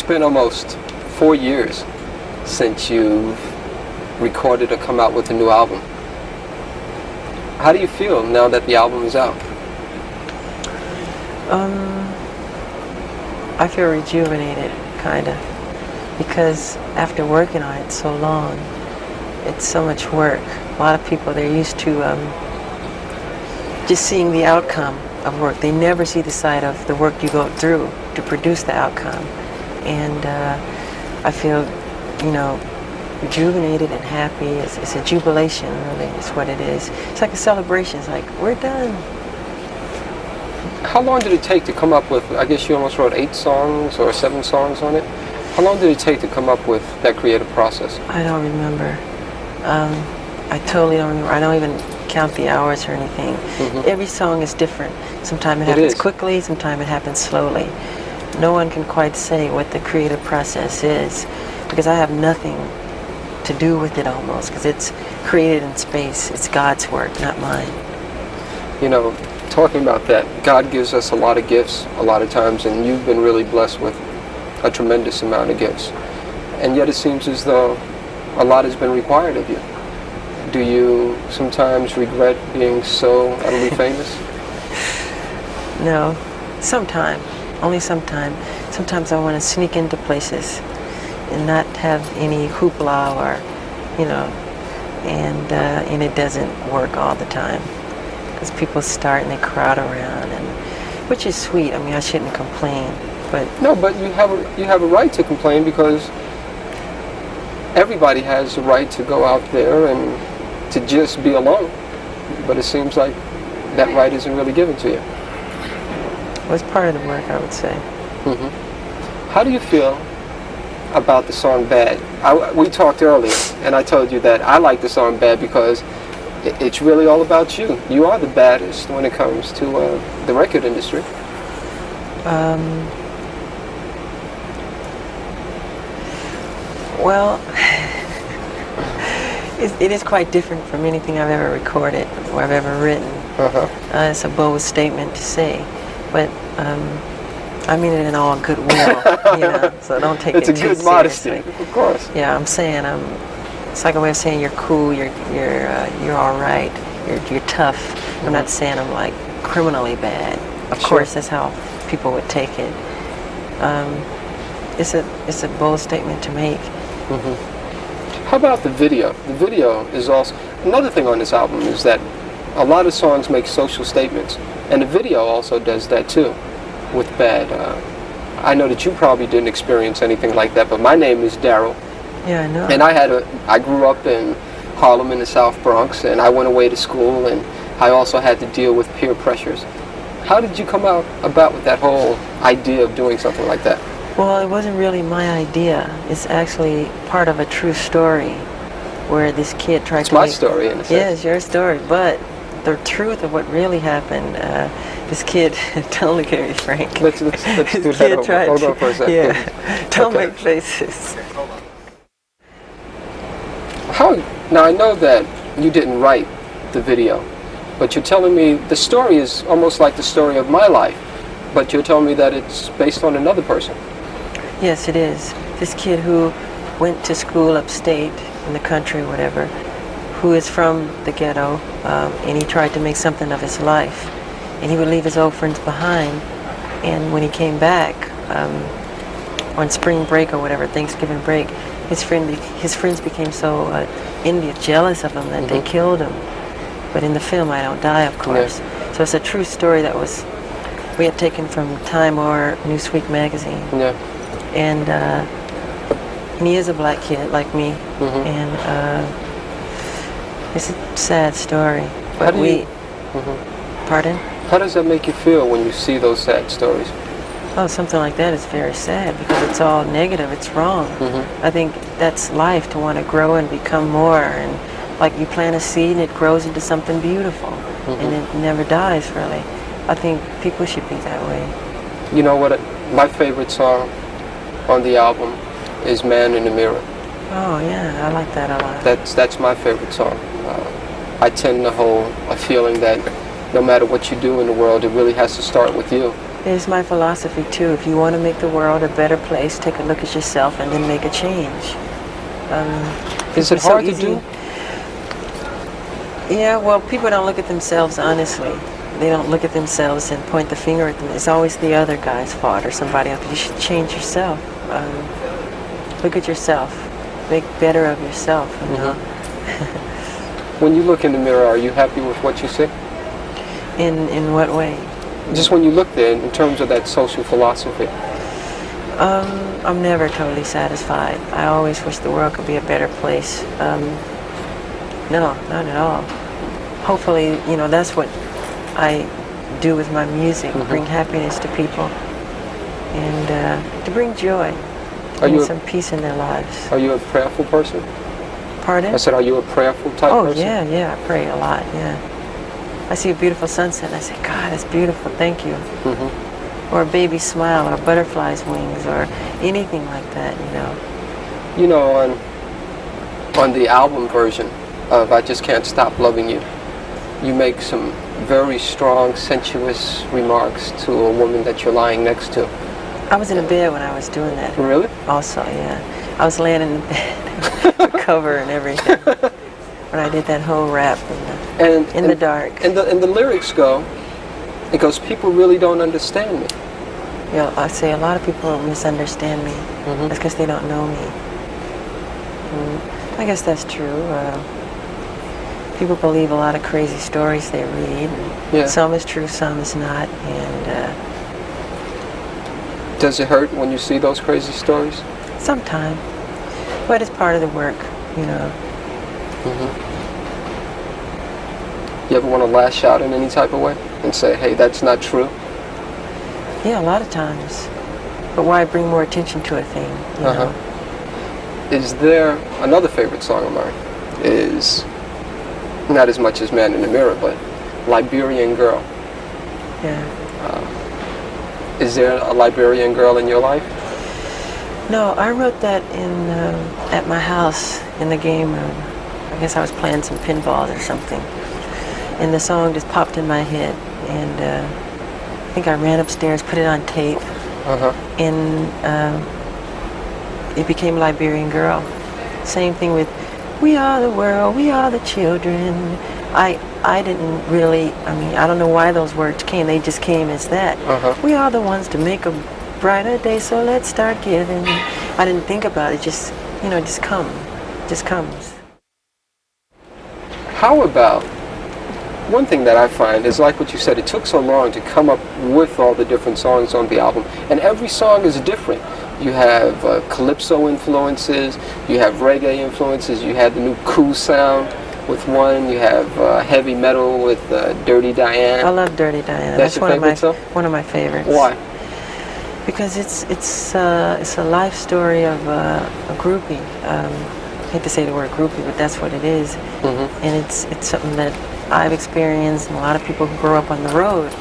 been almost 4 years since you've recorded or come out with a new album. How do you feel now that the album is out? I feel rejuvenated, kind of, because after working on it so long, it's so much work. A lot of people, they're used to just seeing the outcome of work. They never see the side of the work you go through to produce the outcome. And I feel, rejuvenated and happy. It's a jubilation, really, is what it is. It's like a celebration. It's like, we're done. How long did it take to come up with, I guess you almost wrote 8 songs or 7 songs on it? How long did it take to come up with that creative process? I don't remember. I totally don't remember. I don't even count the hours or anything. Every song is different. Sometimes it happens quickly, sometimes it happens slowly. No one can quite say what the creative process is, because I have nothing to do with it almost, because it's created in space. It's God's work, not mine. Talking about that, God gives us a lot of gifts a lot of times, and you've been really blessed with a tremendous amount of gifts. And yet it seems as though a lot has been required of you. Do you sometimes regret being so utterly famous? No, sometimes. Only sometimes. Sometimes I want to sneak into places and not have any hoopla or, and it doesn't work all the time. Because people start and they crowd around, which is sweet. I mean, I shouldn't complain, but... No, but you have a right to complain, because everybody has the right to go out there and to just be alone. But it seems like that right isn't really given to you. Well, it's part of the work, I would say. How do you feel about the song Bad? We talked earlier, and I told you that I like the song Bad because it's really all about you. You are the baddest when it comes to the record industry. Well, it is quite different from anything I've ever recorded or I've ever written. It's a bold statement to say, but I mean it in all goodwill, so don't take it too seriously. It's a good modesty, of course. Yeah, I'm saying it's like a way of saying you're cool, you're all right, you're tough. I'm not saying I'm like criminally bad. Of course, that's how people would take it. It's a bold statement to make. How about the video? The video is also another thing on this album, is that a lot of songs make social statements, and the video also does that too. With Bad, I know that you probably didn't experience anything like that, but my name is Daryl. Yeah, I know. And I grew up in Harlem in the South Bronx, and I went away to school, and I also had to deal with peer pressures. How did you come about with that whole idea of doing something like that? Well, it wasn't really my idea. It's actually part of a true story where this kid tried to... It's my story, in a sense. Yeah, it's your story, but the truth of what really happened, this kid, don't look at me, Frank. Let's do that. Hold on for a second. Yeah, don't make faces. Now, I know that you didn't write the video, but you're telling me the story is almost like the story of my life, but you're telling me that it's based on another person. Yes, it is. This kid who went to school upstate in the country, whatever, who is from the ghetto, and he tried to make something of his life. And he would leave his old friends behind, and when he came back on spring break or whatever, Thanksgiving break, his friends became so envious, jealous of him that they killed him. But in the film, I don't die, of course. Yeah. So it's a true story that we had taken from Time or Newsweek magazine. Yeah. And he is a black kid like me, and it's a sad story. But Pardon? How does that make you feel when you see those sad stories? Oh, something like that is very sad because it's all negative. It's wrong. I think that's life, to want to grow and become more. And like you plant a seed and it grows into something beautiful, and it never dies, really. I think people should be that way. You know what? My favorite song on the album is Man in the Mirror. Oh yeah, I like that a lot. That's my favorite song. I tend to hold a feeling that no matter what you do in the world, it really has to start with you. It's my philosophy too. If you want to make the world a better place, take a look at yourself and then make a change. Is it It's so hard to easy. do? Yeah, well, people don't look at themselves honestly. They don't look at themselves and point the finger at them. It's always the other guy's fault or somebody else. You should change yourself. Look at yourself. Make better of yourself, you know. When you look in the mirror, are you happy with what you see? In what way? Just when you look there, in terms of that social philosophy. I'm never totally satisfied. I always wish the world could be a better place. No, not at all. Hopefully, you know, that's what I do with my music, bring happiness to people and to bring joy and some peace in their lives. Are you a prayerful person? Pardon? I said, are you a prayerful type person? Oh, yeah, I pray a lot, yeah. I see a beautiful sunset and I say, God, that's beautiful, thank you. Or a baby smile, or a butterfly's wings, or anything like that, you know. You know, on the album version of I Just Can't Stop Loving You, you make some very strong, sensuous remarks to a woman that you're lying next to. I was in a bed when I was doing that. Really? Also, yeah. I was laying in the bed, the cover and everything, when I did that whole rap in the dark. And the lyrics go, it goes, people really don't understand me. Yeah, I say a lot of people misunderstand me. That's because they don't know me. I guess that's true. People believe a lot of crazy stories they read. Yeah. Some is true, some is not. And does it hurt when you see those crazy stories? sometimes, but it's part of the work, you know. You ever want to lash out in any type of way and say, hey, that's not true? Yeah, a lot of times. But why bring more attention to a thing, you know? Is there another favorite song of mine? Is not as much as Man in the Mirror, but Liberian Girl. Yeah. Is there a Liberian girl in your life? No, I wrote that in at my house in the game room. I guess I was playing some pinball or something. And the song just popped in my head. And I think I ran upstairs, put it on tape. And it became Liberian Girl. Same thing with We Are the World, We Are the Children. I didn't really, I mean, I don't know why those words came. They just came as that. We are the ones to make a brighter day, so let's start giving. I didn't think about it, just, you know, just comes. How about, one thing that I find is like what you said, it took so long to come up with all the different songs on the album, and every song is different. You have calypso influences, you have reggae influences, you have the new cool sound with one, you have heavy metal with Dirty Diane. I love Dirty Diane. That's your favorite song? One of my favorites. Why? Because it's a life story of a groupie. I hate to say the word groupie, but that's what it is. And it's something that I've experienced, and a lot of people who grow up on the road,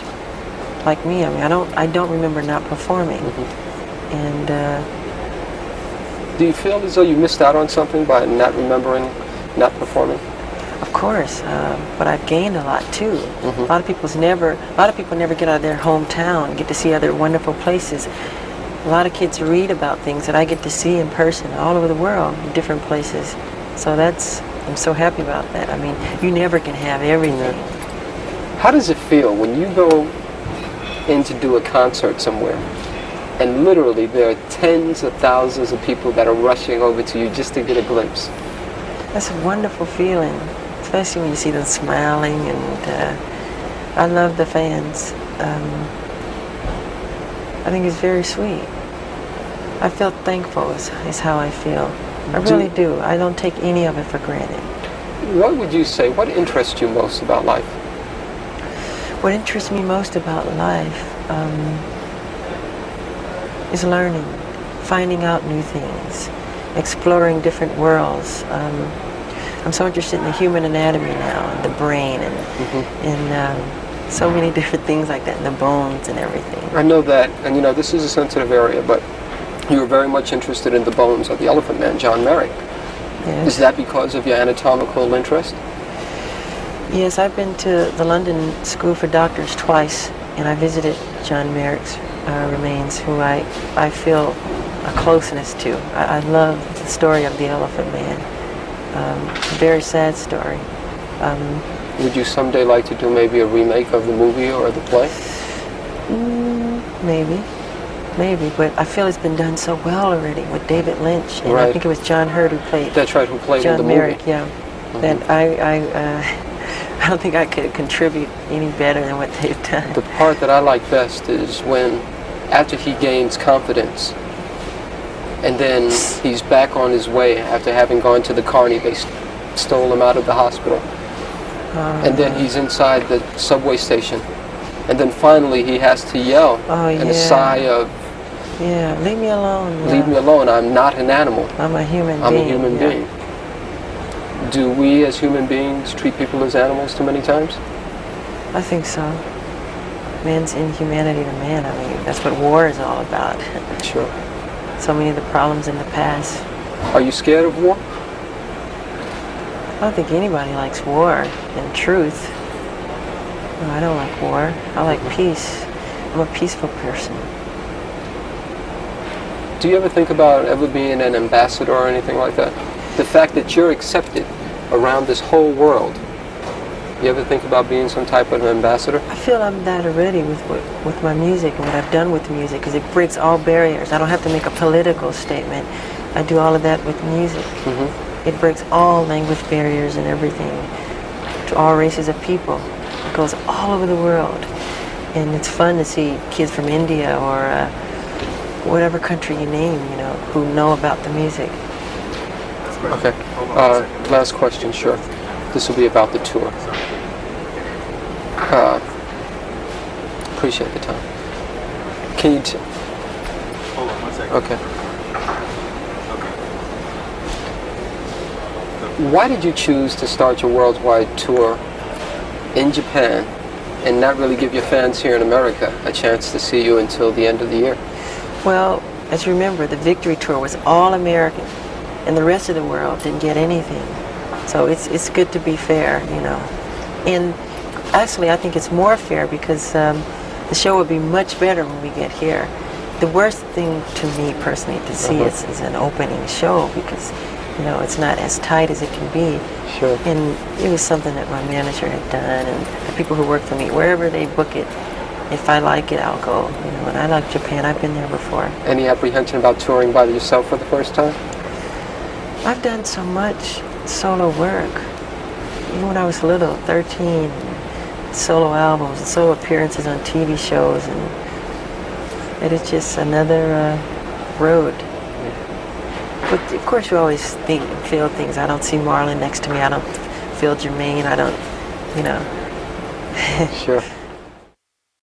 like me. I mean, I don't remember not performing. And do you feel as though you missed out on something by not remembering, not performing? of course, but I've gained a lot too. A lot of people never get out of their hometown and get to see other wonderful places. A lot of kids read about things that I get to see in person all over the world, different places. So I'm so happy about that. I mean, you never can have everything. How does it feel when you go in to do a concert somewhere and literally there are tens of thousands of people that are rushing over to you just to get a glimpse? That's a wonderful feeling, especially when you see them smiling, and I love the fans. I think it's very sweet. I feel thankful is how I feel. I really do. I don't take any of it for granted. What would you say, what interests you most about life? What interests me most about life is learning, finding out new things, exploring different worlds. I'm so interested in the human anatomy now, and the brain, and so many different things like that, and the bones and everything. I know that, and you know, this is a sensitive area, but you were very much interested in the bones of the Elephant Man, John Merrick. Yes. Is that because of your anatomical interest? Yes, I've been to the London School for Doctors twice, and I visited John Merrick's remains, who I feel a closeness to. I love the story of the Elephant Man. It's a very sad story. Would you someday like to do maybe a remake of the movie or the play? Maybe, but I feel it's been done so well already with David Lynch, and Right. I think it was John Hurt who played. That's right, who played John in the Merrick, movie. yeah. That I don't think I could contribute any better than what they've done. The part that I like best is when, after he gains confidence, and then he's back on his way after having gone to the carny, they stole him out of the hospital. And then he's inside the subway station. And then finally he has to yell in a sigh of, yeah, leave me alone. leave me alone, I'm not an animal. I'm a human being. I'm a human being. Do we as human beings treat people as animals too many times? I think so. Man's inhumanity to man, I mean, that's what war is all about. Sure. So many of the problems in the past. Are you scared of war? I don't think anybody likes war, in truth. No, I don't like war. I like peace. I'm a peaceful person. Do you ever think about ever being an ambassador or anything like that? The fact that you're accepted around this whole world. You ever think about being some type of an ambassador? I feel I'm that already with my music and what I've done with music, because it breaks all barriers. I don't have to make a political statement. I do all of that with music. It breaks all language barriers and everything to all races of people. It goes all over the world. And it's fun to see kids from India or whatever country you name, you know, who know about the music. Okay. Last question, sure. This will be about the tour. Appreciate the time. Can you Hold on 1 second. okay. Why did you choose to start your worldwide tour in Japan and not really give your fans here in America a chance to see you until the end of the year? Well, as you remember, the Victory Tour was all American, and the rest of the world didn't get anything. So it's good to be fair, you know. And actually, I think it's more fair because the show would be much better when we get here. The worst thing to me personally to see is an opening show because, you know, it's not as tight as it can be. Sure. And it was something that my manager had done, and the people who work for me, wherever they book it, if I like it, I'll go. You know, and I like Japan. I've been there before. Any apprehension about touring by yourself for the first time? I've done so much solo work. Even when I was little, 13, solo albums, and solo appearances on TV shows, and it is just another road. But of course you always think and feel things. I don't see Marlon next to me. I don't feel Jermaine. I don't, you know. Sure.